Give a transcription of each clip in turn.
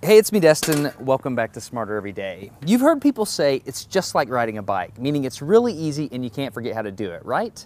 Hey, it's me, Destin. Welcome back to Smarter Every Day. You've heard people say it's just like riding a bike, meaning it's really easy and you can't forget how to do it, right?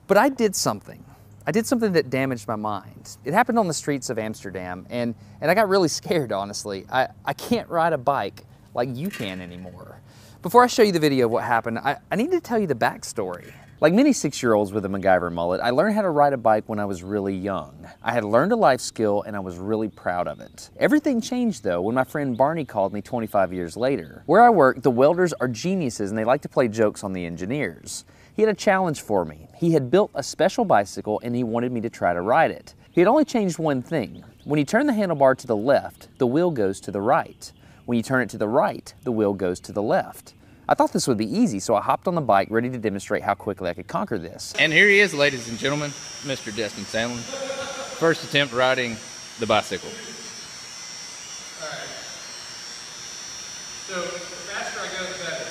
But I did something. I did something that damaged my mind. It happened on the streets of Amsterdam, and I got really scared, honestly. I can't ride a bike like you can anymore. Before I show you the video of what happened, I need to tell you the backstory. Like many 6-year-olds with a MacGyver mullet, I learned how to ride a bike when I was really young. I had learned a life skill and I was really proud of it. Everything changed though when my friend Barney called me 25 years later. Where I work, the welders are geniuses and they like to play jokes on the engineers. He had a challenge for me. He had built a special bicycle and he wanted me to try to ride it. He had only changed one thing. When you turn the handlebar to the left, the wheel goes to the right. When you turn it to the right, the wheel goes to the left. I thought this would be easy, so I hopped on the bike ready to demonstrate how quickly I could conquer this. And here he is, ladies and gentlemen, Mr. Destin Sandlin. First attempt riding the bicycle. All right. So the faster I go, the better.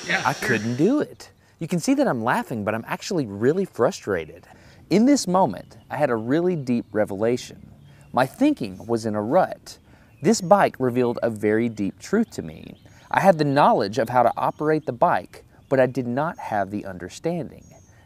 Yeah. I couldn't do it. You can see that I'm laughing, but I'm actually really frustrated. In this moment, I had a really deep revelation. My thinking was in a rut. This bike revealed a very deep truth to me. I had the knowledge of how to operate the bike, but I did not have the understanding.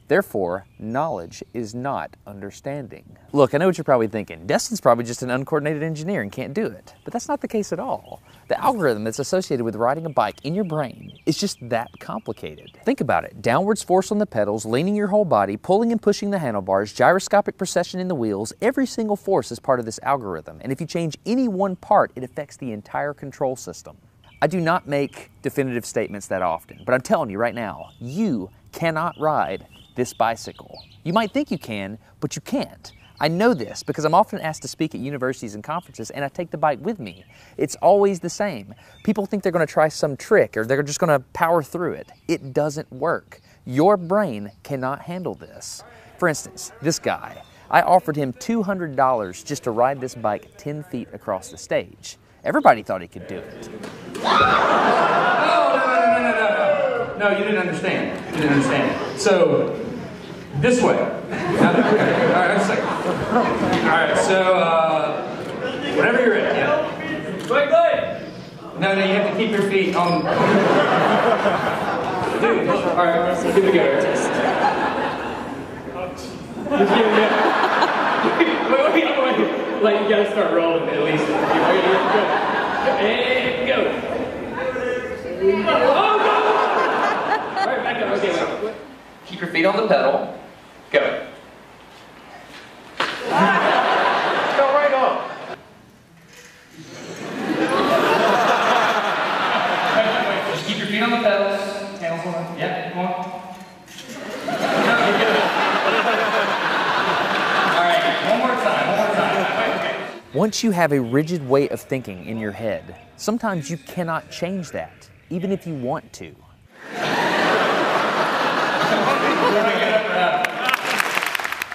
Therefore, knowledge is not understanding. Look, I know what you're probably thinking. Destin's probably just an uncoordinated engineer and can't do it. But that's not the case at all. The algorithm that's associated with riding a bike in your brain is just that complicated. Think about it. Downwards force on the pedals, leaning your whole body, pulling and pushing the handlebars, gyroscopic precession in the wheels, every single force is part of this algorithm. And if you change any one part, it affects the entire control system. I do not make definitive statements that often, but I'm telling you right now, you cannot ride this bicycle. You might think you can, but you can't. I know this because I'm often asked to speak at universities and conferences and I take the bike with me. It's always the same. People think they're going to try some trick or they're just going to power through it. It doesn't work. Your brain cannot handle this. For instance, this guy, I offered him $200 just to ride this bike 10 feet across the stage. Everybody thought he could do it. No, you didn't understand. You didn't understand. So, this way. Okay, all right, a second. All right, so, whenever you're ready, yeah. Wait. No, you have to keep your feet on. Dude, all right, give it a go. Just give it a go. Wait. Like, you gotta start rolling at least. Go. And go. Oh, go! All right, back up. Okay, wait. Keep your feet on the pedal. Go. Go right off. Just keep your feet on the pedals. Handles on. Yeah, come on. All right, one more time. Okay. Once you have a rigid way of thinking in your head, sometimes you cannot change that, even if you want to.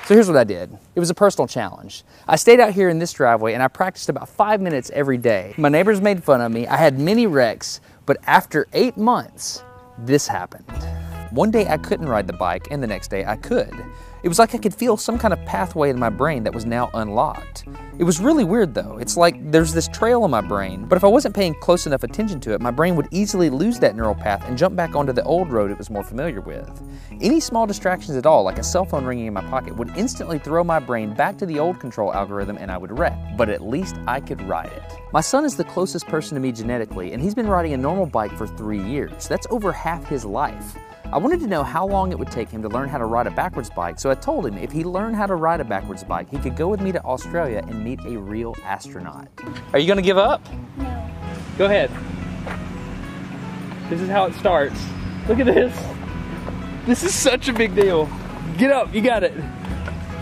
So here's what I did. It was a personal challenge. I stayed out here in this driveway and I practiced about 5 minutes every day. My neighbors made fun of me. I had many wrecks, but after 8 months, this happened. One day I couldn't ride the bike and the next day I could. It was like I could feel some kind of pathway in my brain that was now unlocked. It was really weird though. It's like there's this trail in my brain, but if I wasn't paying close enough attention to it, my brain would easily lose that neural path and jump back onto the old road it was more familiar with. Any small distractions at all, like a cell phone ringing in my pocket, would instantly throw my brain back to the old control algorithm and I would wreck. But at least I could ride it. My son is the closest person to me genetically, and he's been riding a normal bike for 3 years. That's over half his life. I wanted to know how long it would take him to learn how to ride a backwards bike, so I told him if he learned how to ride a backwards bike, he could go with me to Australia and meet a real astronaut. Are you gonna give up? No. Go ahead. This is how it starts. Look at this. This is such a big deal. Get up, you got it.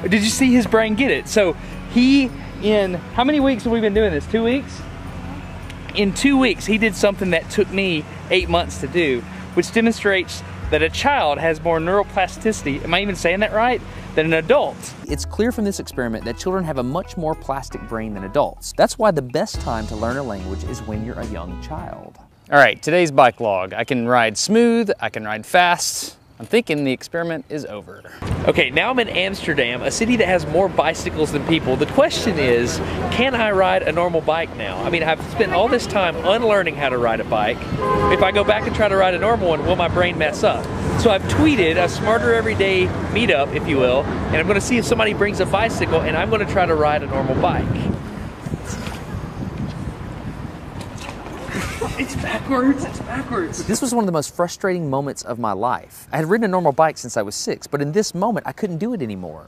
Did you see his brain get it? So in how many weeks have we been doing this? 2 weeks? In 2 weeks, he did something that took me 8 months to do, which demonstrates that a child has more neuroplasticity, am I even saying that right, than an adult. It's clear from this experiment that children have a much more plastic brain than adults. That's why the best time to learn a language is when you're a young child. All right, today's bike log. I can ride smooth, I can ride fast, I'm thinking the experiment is over. Okay, now I'm in Amsterdam, a city that has more bicycles than people. The question is, can I ride a normal bike now? I mean, I've spent all this time unlearning how to ride a bike. If I go back and try to ride a normal one, will my brain mess up? So I've tweeted a Smarter Everyday meetup, if you will, and I'm gonna see if somebody brings a bicycle and I'm gonna try to ride a normal bike. It's backwards, it's backwards. This was one of the most frustrating moments of my life. I had ridden a normal bike since I was 6, but in this moment, I couldn't do it anymore.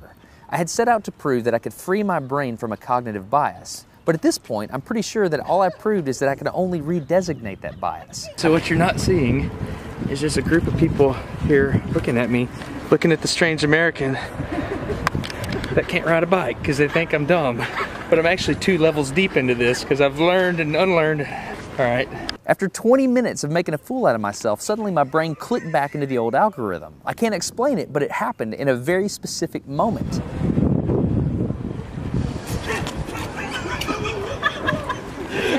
I had set out to prove that I could free my brain from a cognitive bias. But at this point, I'm pretty sure that all I proved is that I could only redesignate that bias. So what you're not seeing is just a group of people here looking at me, looking at the strange American that can't ride a bike because they think I'm dumb. But I'm actually 2 levels deep into this because I've learned and unlearned. All right. After 20 minutes of making a fool out of myself, suddenly my brain clicked back into the old algorithm. I can't explain it, but it happened in a very specific moment.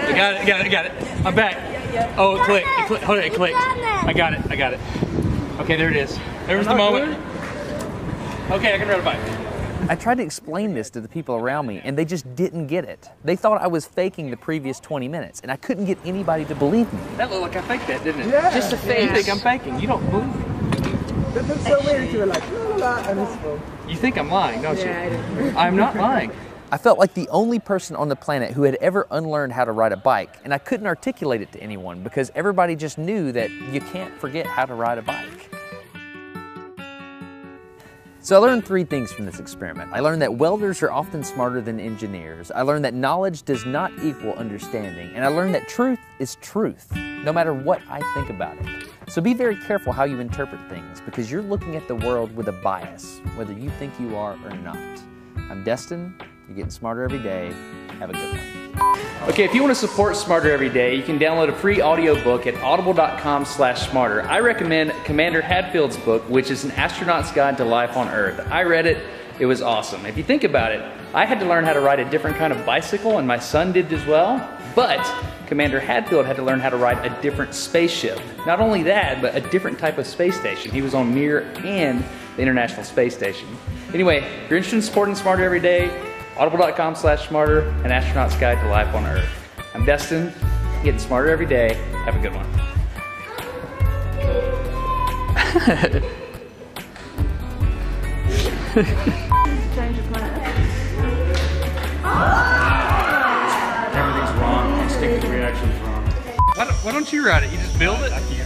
I got it. I'm back. Oh, it clicked. Hold it, it clicked. I got it. Okay, there it is. There was the moment. Okay, I can ride a bike. I tried to explain this to the people around me, and they just didn't get it. They thought I was faking the previous 20 minutes, and I couldn't get anybody to believe me. That looked like I faked that, didn't it? Yeah. Just a fake. You think I'm faking. You don't believe me. That looks so weird. You were like, la la la, and it's full. You think I'm lying, don't you? Yeah, I do. I'm not lying. I felt like the only person on the planet who had ever unlearned how to ride a bike, and I couldn't articulate it to anyone because everybody just knew that you can't forget how to ride a bike. So I learned 3 things from this experiment. I learned that welders are often smarter than engineers. I learned that knowledge does not equal understanding. And I learned that truth is truth, no matter what I think about it. So be very careful how you interpret things because you're looking at the world with a bias, whether you think you are or not. I'm Destin. You're getting smarter every day. Have a good one. Okay, if you want to support Smarter Every Day, you can download a free audiobook at audible.com/smarter. I recommend Commander Hadfield's book, which is An Astronaut's Guide to Life on Earth. I read it. It was awesome. If you think about it, I had to learn how to ride a different kind of bicycle, and my son did as well. But Commander Hadfield had to learn how to ride a different spaceship. Not only that, but a different type of space station. He was on Mir and the International Space Station. Anyway, if you're interested in supporting Smarter Every Day, audible.com/smarter, An Astronaut's Guide to Life on Earth. I'm Destin, getting smarter every day. Have a good one. Everything's wrong. Instinctive reaction's wrong. Why don't you ride it? You just build it? I can't.